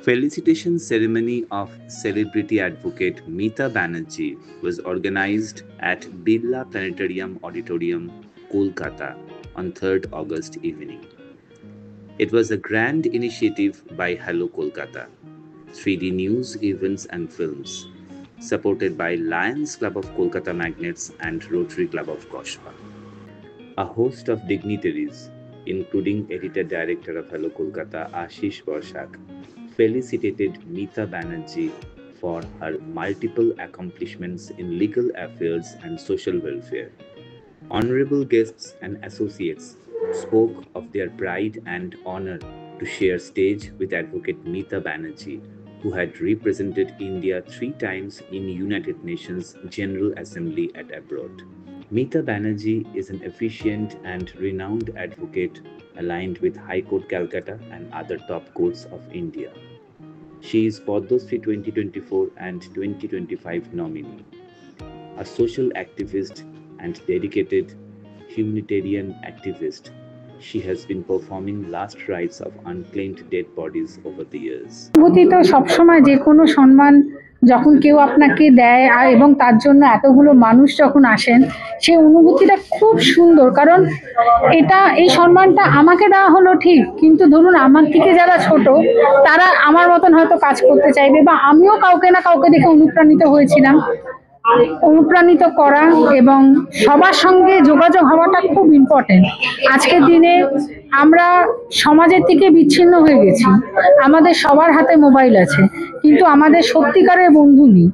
Felicitation ceremony of celebrity advocate Meeta Banerjee was organized at Birla Planetarium Auditorium, Kolkata on 3rd August evening. It was a grand initiative by Hello Kolkata, 3D News, Events and Films, supported by Lions Club of Kolkata Magnates and Rotary Club of Kospa. A host of dignitaries, including editor-director of Hello Kolkata Ashish Borshak, felicitated Meeta Banerjee for her multiple accomplishments in legal affairs and social welfare. Honorable guests and associates spoke of their pride and honor to share stage with Advocate Meeta Banerjee, who had represented India 3 times in United Nations General Assembly and abroad. Meeta Banerjee is an efficient and renowned advocate aligned with High Court Calcutta and other top courts of India. She is Padma Shri 2024 and 2025 nominee, a social activist and dedicated humanitarian activist. She has been performing last rites of unclaimed dead bodies over the years. যখন কেউ আপনাকে দেয় আর এবং তার জন্য এতগুলো মানুষ যখন আসেন সেই অনুভূতিটা খুব সুন্দর, কারণ এটা এই সম্মানটা আমাকে দেওয়া হলো ঠিক, কিন্তু ধরুন আমার থেকে যারা ছোট তারা আমার মতন হয়তো কাজ করতে চাইবে, বা আমিও কাউকে না কাউকে দেখে অনুপ্রাণিত হয়েছিলাম। অনুপ্রাণিত করা এবং সবার সঙ্গে যোগাযোগ হওয়াটা খুব ইম্পর্টেন্ট। আজকের দিনে আমরা সমাজের থেকে বিচ্ছিন্ন হয়ে গেছি, আমাদের সবার হাতে মোবাইল আছে, কিন্তু আমাদের সত্যিকারের বন্ধু নেই।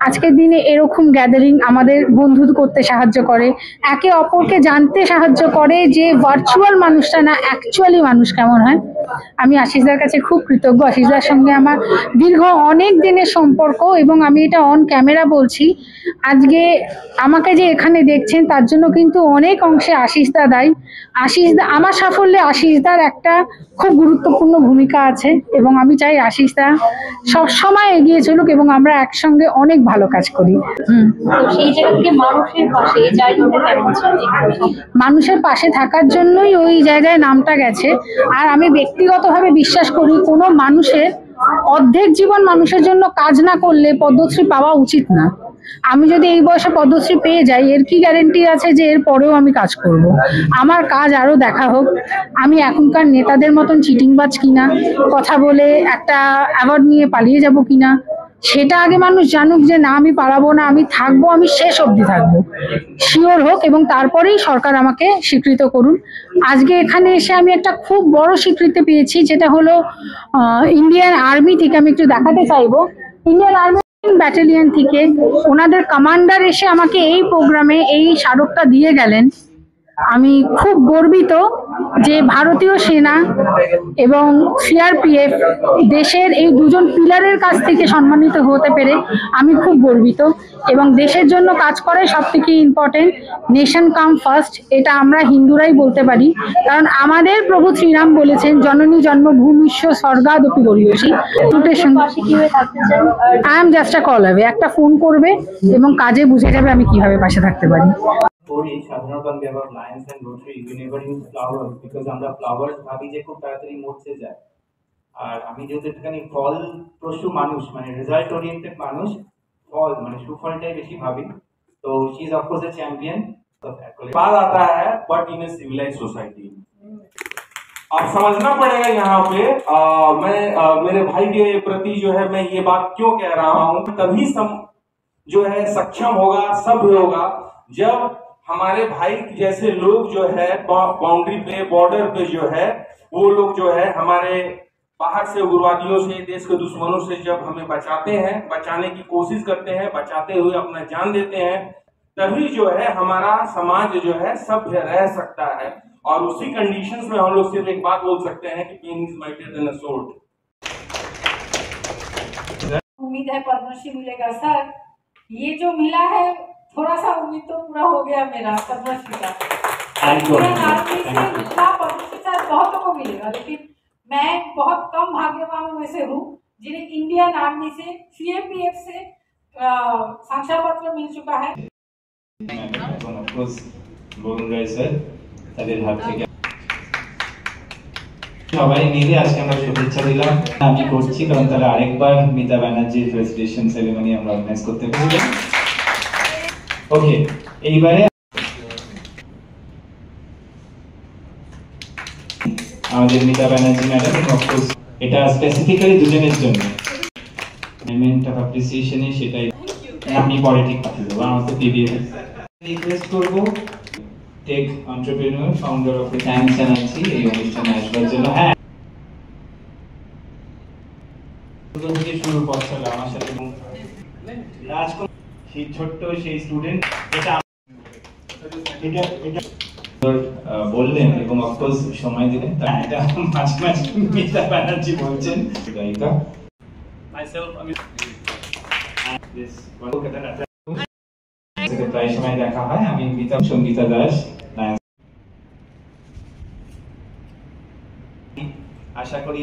আজকের দিনে এরকম গ্যাদারিং আমাদের বন্ধু করতে সাহায্য করে, একে অপরকে জানতে সাহায্য করে যে ভার্চুয়াল মানুষটা না অ্যাকচুয়ালি মানুষ কেমন হয়। আমি আশিসদার কাছে খুব কৃতজ্ঞ। আশিসদার সঙ্গে আমার দীর্ঘ অনেক দিনের সম্পর্ক, এবং আমি এটা অন ক্যামেরা বলছি, আজকে আমাকে যে এখানে দেখছেন তার জন্য কিন্তু অনেক অংশে আশিসদা দায়ী। আশিসদা আমার সাফল্যে আশিসদার একটা খুব গুরুত্বপূর্ণ ভূমিকা আছে, এবং আমি চাই আশিসদা সবসময় এগিয়ে চলুক এবং আমরা একসঙ্গে অনেক ভালো কাজ করি। মানুষের পাশে থাকার জন্যই ওই জায়গায় নামটা গেছে। আর আমি ব্যক্তিগতভাবে বিশ্বাস করি কোনো মানুষের অর্ধেক জীবন মানুষের জন্য কাজ না করলে পদ্মশ্রী পাওয়া উচিত না। আমি যদি এই বয়সে পদ্মশ্রী পেয়ে যাই, এর কি গ্যারেন্টি আছে যে এর পরেও আমি কাজ করব? আমার কাজ আরো দেখা হোক। আমি এখনকার নেতাদের মতন চিটিংবাজ কিনা, কথা বলে একটা অ্যাওয়ার্ড নিয়ে পালিয়ে যাব কিনা, সেটা আগে মানুষ জানুক যে না আমি পালাবো না, আমি থাকবো, আমি শেষ অবধি থাকবো, শিওর হোক, এবং তারপরেই সরকার আমাকে স্বীকৃত করুন। আজকে এখানে এসে আমি একটা খুব বড় স্বীকৃতি পেয়েছি, যেটা হলো ইন্ডিয়ান আর্মি থেকে। আমি একটু দেখাতে চাইবো, ইন্ডিয়ান আর্মি ব্যাটালিয়ন থেকে ওনাদের কমান্ডার এসে আমাকে এই প্রোগ্রামে এই স্মারকটা দিয়ে গেলেন। আমি খুব গর্বিত যে ভারতীয় সেনা এবং সিআরপিএফ দেশের এই দুজন পিলারের কাছ থেকে সম্মানিত হতে পেরে আমি খুব গর্বিত, এবং দেশের জন্য কাজ করে সব থেকে ইম্পর্টেন্ট, নেশন কাম ফার্স্ট, এটা আমরা হিন্দুরাই বলতে পারি, কারণ আমাদের প্রভু শ্রীরাম বলেছেন জননী জন্মভূমিষ্য স্বর্গাদপি গরীয়সী। I am just a call away, একটা ফোন করবে এবং কাজে বুঝে যাবে আমি কিভাবে পাশে থাকতে পারি। সাধারণত on behalf of Lions and Rotary we never use flowers because আমরা flowers ভাবি যে খুব তাড়াতাড়ি মরতে যায়, আর আমি যেহেতু একটুখানি ফল প্রসূ মানুষ, মানে রেজাল্ট ওরিয়েন্টেড মানুষ, फॉल মানে সুফলটাই বেশি ভাবি, तो she is of course a champion of accolade। बात आता है but in a civilised society अब समझना पड़ेगा यहाँ पे मैं मेरे भाई के प्रति जो है मैं ये बात क्यों कह रहा हूँ, तभी जो है सक्षम होगा, सभ्य होगा जब हमारे भाई जैसे लोग जो है बाउंड्री पे बॉर्डर पे जो है वो लोग जो है हमारे बाहर से उग्रवादियों से, देश के दुश्मनों से जब हमें बचाते हैं, बचाने की कोशिश करते हैं, बचाते हुए अपना जान देते हैं, तभी जो है हमारा समाज जो है सभ्य रह सकता है। और उसी कंडीशंस में हम लोग सिर्फ एक बात बोल सकते हैं कि pen is mightier than a sword. उम्मीद है पद्मश्री मिलेगा सर, ये जो मिला है थोड़ा सा उम्मीद तो पूरा हो गया मेरा पद्मश्री का। पद्मश्री शायद बहुतों को मिलेगा, लेकिन मैं बहुत कम भाग्यवानों में से हूँ जिन्हें इंडियन आर्मी से, सीएपीएफ से साक्षात्कार पत्र मिल चुका है। তাদের হাত থেকে সবাই মিলে আজকে আমরা শুভেচ্ছা দিলাম। আমি করছি কারণ তারা আরেকবার মিতা ব্যানার্জির প্রেসিডেন্সিয়াল সেরেমনি আমরা অর্গানাইজ করতে পেরেছি। ওকে, এইবারে আমাদের মিতা ব্যানার্জি ম্যাডাম, অফকোর্স এটা স্পেসিফিক্যালি দুজনের জন্য পেমেন্ট অফ অ্যাপ্রিসিয়েশনে, সেটাই আমি পরে ঠিক পাঠিয়ে দেবো। আমাদের পিবিএফ রিকোয়েস্ট করবো tech entrepreneur founder of thanks জানাচ্ছি এই অনুষ্ঠানে আসবার জন্য। হ্যাঁ, থেকে শুরু পথ চলা আমার সাথে রাজকুমার, সেই ছোট্ট সেই স্টুডেন্ট এটা বললেন এবং অফকোর্স সময় দিলেন। তা এটা মাঝে মাঝে মিতা ব্যানার্জি বলছেন গায়িকা। মাইসেলফ আমি প্রায় সময় দেখা হয়। আমি মিতা সঙ্গীতা দাস, আশা করি